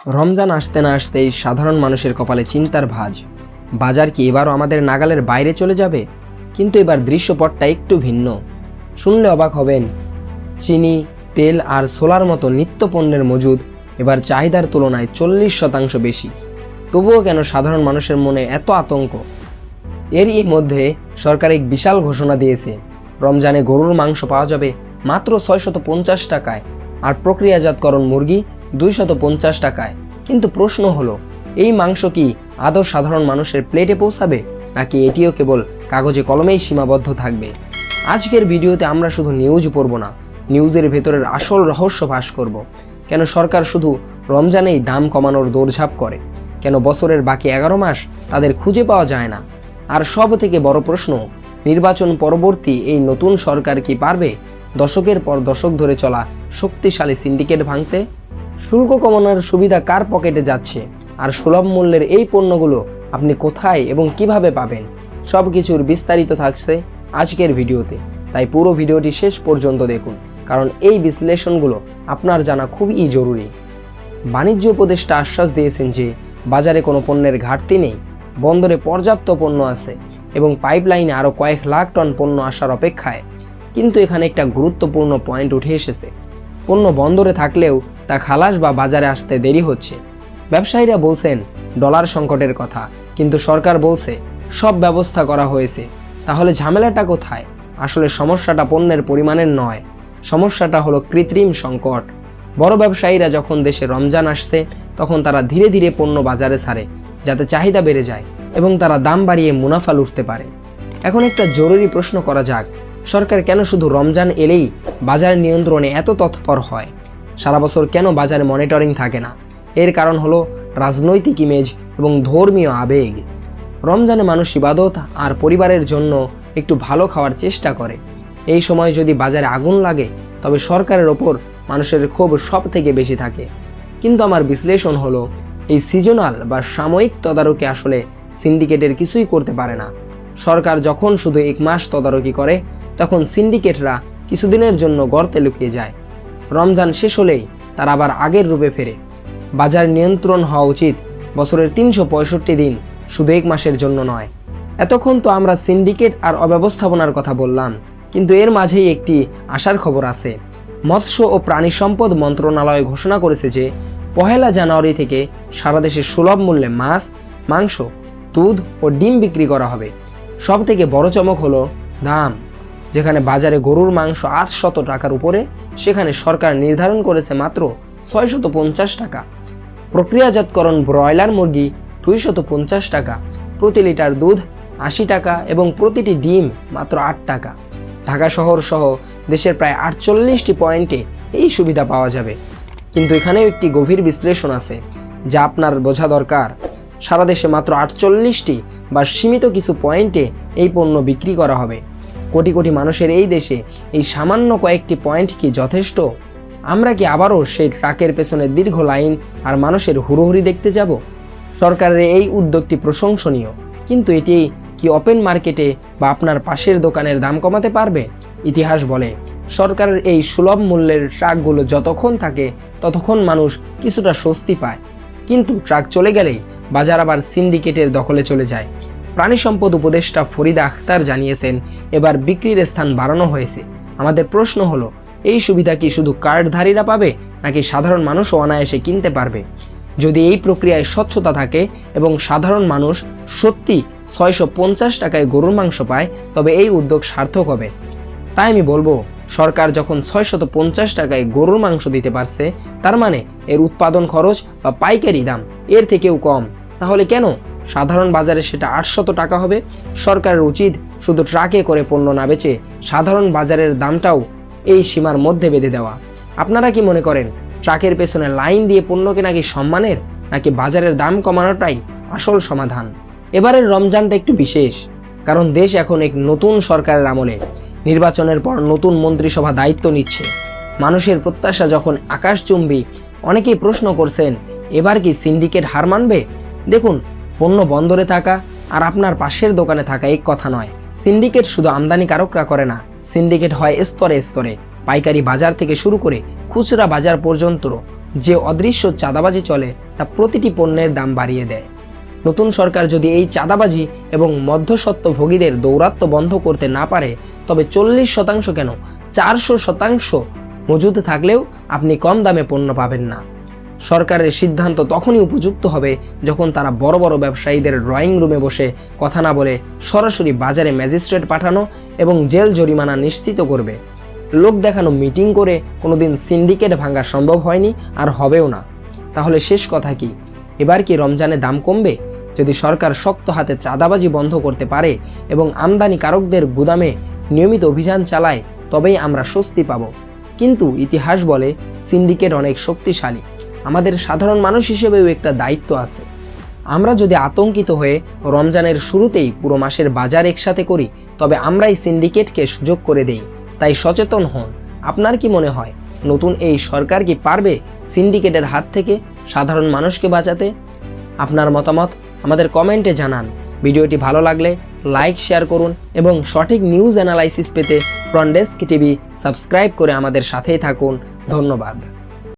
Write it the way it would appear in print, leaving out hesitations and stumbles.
রমজান আসতে না আসতেই সাধারণ মানুষের কপালে চিন্তার ভাঁজ। বাজার কি এবারও আমাদের নাগালের বাইরে চলে যাবে? কিন্তু এবার দৃশ্যপটটা একটু ভিন্ন। শুনলে অবাক হবেন, চিনি, তেল আর সোলার মতো নিত্য পণ্যের মজুদ এবার চাহিদার তুলনায় 40% বেশি। তবুও কেন সাধারণ মানুষের মনে এত আতঙ্ক? এরই মধ্যে সরকার এক বিশাল ঘোষণা দিয়েছে, রমজানে গরুর মাংস পাওয়া যাবে মাত্র 650 টাকায় আর প্রক্রিয়াজাতকরণ মুরগি 250 টাকায়। কিন্তু প্রশ্ন হলো, এই মাংস কি আদৌ সাধারণ মানুষের প্লেটে পৌঁছাবে, নাকি এটিও কেবল কাগজে কলমেই সীমাবদ্ধ থাকবে? আজকের ভিডিওতে আমরা শুধু নিউজ পড়ব না, নিউজের ভেতরের আসল রহস্য ফাঁস করব। কেন সরকার শুধু রমজানেই দাম কমানোর দৌড়ঝাঁপ করে? কেন বছরের বাকি 11 মাস তাদের খুঁজে পাওয়া যায় না? আর সব থেকে বড় প্রশ্ন, নির্বাচন পরবর্তী এই নতুন সরকার কি পারবে দশকের পর দশক ধরে চলা শক্তিশালী সিন্ডিকেট ভাঙতে? শুল্ক কমানোর সুবিধা কার পকেটে যাচ্ছে, আর সুলভ মূল্যের এই পণ্যগুলো আপনি কোথায় এবং কিভাবে পাবেন, সব কিছুর বিস্তারিত থাকছে আজকের ভিডিওতে। তাই পুরো ভিডিওটি শেষ পর্যন্ত দেখুন, কারণ এই বিশ্লেষণগুলো আপনার জানা খুবই জরুরি। বাণিজ্য উপদেষ্টা আশ্বাস দিয়েছেন যে বাজারে কোনো পণ্যের ঘাটতি নেই, বন্দরে পর্যাপ্ত পণ্য আছে এবং পাইপলাইনে আরও কয়েক লাখ টন পণ্য আসার অপেক্ষায়। কিন্তু এখানে একটা গুরুত্বপূর্ণ পয়েন্ট উঠে এসেছে। পণ্য বন্দরে থাকলেও তা খালাস বা বাজারে আসতে দেরি হচ্ছে। ব্যবসায়ীরা বলছেন ডলার সংকটের কথা, কিন্তু সরকার বলছে সব ব্যবস্থা করা হয়েছে। তাহলে ঝামেলাটা কোথায়? আসলে সমস্যাটা পণ্যের পরিমাণের নয়, সমস্যাটা হলো কৃত্রিম সংকট। বড় ব্যবসায়ীরা যখন দেশে রমজান আসছে, তখন তারা ধীরে ধীরে পণ্য বাজারে ছাড়ে যাতে চাহিদা বেড়ে যায় এবং তারা দাম বাড়িয়ে মুনাফা লুটতে পারে। এখন একটা জরুরি প্রশ্ন করা যাক, সরকার কেন শুধু রমজান এলেই বাজার নিয়ন্ত্রণে এত তৎপর হয়? সারা বছর কেন বাজারে মনিটরিং থাকে না? এর কারণ হলো রাজনৈতিক ইমেজ এবং ধর্মীয় আবেগ। রমজানে মানুষ ইবাদত আর পরিবারের জন্য একটু ভালো খাওয়ার চেষ্টা করে। এই সময় যদি বাজারে আগুন লাগে, তবে সরকারের ওপর মানুষের ক্ষোভ সব থেকে বেশি থাকে। কিন্তু আমার বিশ্লেষণ হলো, এই সিজনাল বা সাময়িক তদারকি আসলে সিন্ডিকেটের কিছুই করতে পারে না। সরকার যখন শুধু 1 মাস তদারকি করে, তখন সিন্ডিকেটরা কিছুদিনের জন্য গর্তে লুকিয়ে যায়। রমজান শেষ হলেই তারা আবার আগের রূপে ফেরে। বাজার নিয়ন্ত্রণ হওয়া উচিত বছরের 365 দিন, শুধু 1 মাসের জন্য নয়। এতক্ষণ তো আমরা সিন্ডিকেট আর অব্যবস্থাপনার কথা বললাম, কিন্তু এর মাঝেই একটি আশার খবর আছে। মৎস্য ও প্রাণী সম্পদ মন্ত্রণালয় ঘোষণা করেছে যে 1 জানুয়ারি থেকে সারা দেশে সুলভ মূল্যে মাছ, মাংস, দুধ ও ডিম বিক্রি করা হবে। সব থেকে বড় চমক হলো দাম। যেখানে বাজারে গরুর মাংস 800 টাকার উপরে, সেখানে সরকার নির্ধারণ করেছে মাত্র 650 টাকা। প্রক্রিয়াজাতকরণ ব্রয়লার মুরগি 250 টাকা, প্রতি লিটার দুধ 80 টাকা এবং প্রতিটি ডিম মাত্র 8 টাকা। ঢাকা শহর সহ দেশের প্রায় 48টি পয়েন্টে এই সুবিধা পাওয়া যাবে। কিন্তু এখানেও একটি গভীর বিশ্লেষণ আছে যা আপনার বোঝা দরকার। সারা দেশে মাত্র 48টি বা সীমিত কিছু পয়েন্টে এই পণ্য বিক্রি করা হবে। কোটি কোটি মানুষের এই দেশে এই সামান্য কয়েকটি পয়েন্ট কি যথেষ্ট? আমরা কি আবারও সেই ট্রাকের পেছনে দীর্ঘ লাইন আর মানুষের হুড়োহুড়ি দেখতে যাব? সরকারের এই উদ্যোগটি প্রশংসনীয়, কিন্তু এটি কি ওপেন মার্কেটে বা আপনার পাশের দোকানের দাম কমাতে পারবে? ইতিহাস বলে, সরকারের এই সুলভ মূল্যের ট্রাকগুলো যতক্ষণ থাকে ততক্ষণ মানুষ কিছুটা স্বস্তি পায়, কিন্তু ট্রাক চলে গেলেই বাজার আবার সিন্ডিকেটের দখলে চলে যায়। প্রাণী সম্পদ উপদেষ্টা ফরিদা আখতার জানিয়েছেন, এবার বিক্রির স্থান বাড়ানো হয়েছে। আমাদের প্রশ্ন হলো, এই সুবিধা কি শুধু কার্ডধারীরা পাবে, নাকি সাধারণ মানুষও অনায়াসে কিনতে পারবে? যদি এই প্রক্রিয়ায় স্বচ্ছতা থাকে এবং সাধারণ মানুষ সত্যি 650 টাকায় গরুর মাংস পায়, তবে এই উদ্যোগ সার্থক হবে। তাই আমি বলবো, সরকার যখন 650 টাকায় গরুর মাংস দিতে পারছে, তার মানে এর উৎপাদন খরচ বা পাইকারি দাম এর থেকেও কম। তাহলে কেন সাধারণ বাজারে সেটা 800 টাকা হবে? সরকারের উচিত শুধু ট্রাকে করে পণ্য না বেচে সাধারণ বাজারের দামটাও এই সীমার মধ্যে বেঁধে দেওয়া। আপনারা কি মনে করেন, ট্রাকের পেছনে লাইন দিয়ে পণ্য কেনা কি সম্মানের, নাকি বাজারের দাম কমানোটাই আসল সমাধান? এবারের রমজানটা একটু বিশেষ, কারণ দেশ এখন এক নতুন সরকারের আমলে। নির্বাচনের পর নতুন মন্ত্রিসভা দায়িত্ব নিচ্ছে। মানুষের প্রত্যাশা যখন আকাশচুম্বী, অনেকেই প্রশ্ন করছেন, এবার কি সিন্ডিকেট হার মানবে? দেখুন, পণ্য বন্দরে থাকা আর আপনার পাশের দোকানে থাকা এক কথা নয়। সিন্ডিকেট শুধু আমদানিকারকরা করে না, সিন্ডিকেট হয় স্তরে স্তরে। পাইকারি বাজার থেকে শুরু করে খুচরা বাজার পর্যন্ত যে অদৃশ্য চাঁদাবাজি চলে তা প্রতিটি পণ্যের দাম বাড়িয়ে দেয়। নতুন সরকার যদি এই চাঁদাবাজি এবং মধ্যস্বত্বভোগীদের দৌরাত্ম্য বন্ধ করতে না পারে, তবে 40% কেন 400% মজুদ থাকলেও আপনি কম দামে পণ্য পাবেন না। সরকারের সিদ্ধান্ত তখনই উপযুক্ত হবে যখন তারা বড় বড় ব্যবসায়ীদের ড্রয়িং রুমে বসে কথা না বলে সরাসরি বাজারে ম্যাজিস্ট্রেট পাঠানো এবং জেল জরিমানা নিশ্চিত করবে। লোক দেখানো মিটিং করে কোনোদিন সিন্ডিকেট ভাঙা সম্ভব হয়নি, আর হবেও না। তাহলে শেষ কথা কি, এবার কি রমজানে দাম কমবে? যদি সরকার শক্ত হাতে চাঁদাবাজি বন্ধ করতে পারে এবং আমদানিকারকদের গুদামে নিয়মিত অভিযান চালায়, তবেই আমরা স্বস্তি পাব। কিন্তু ইতিহাস বলে সিন্ডিকেট অনেক শক্তিশালী। আমাদের সাধারণ মানুষ হিসেবেও একটা দায়িত্ব আছে। আমরা যদি আতঙ্কিত হয়ে রমজানের শুরুতেই পুরো মাসের বাজার একসাথে করি, তবে আমরাই সিন্ডিকেটকে সুযোগ করে দেই। তাই সচেতন হন। আপনার কি মনে হয়, নতুন এই সরকার কি পারবে সিন্ডিকেটের হাত থেকে সাধারণ মানুষকে বাঁচাতে? আপনার মতামত আমাদের কমেন্টে জানান। ভিডিওটি ভালো লাগলে লাইক, শেয়ার করুন এবং সঠিক নিউজ অ্যানালাইসিস পেতে ফ্রন্ট ডেস্ক টিভি সাবস্ক্রাইব করে আমাদের সাথেই থাকুন। ধন্যবাদ।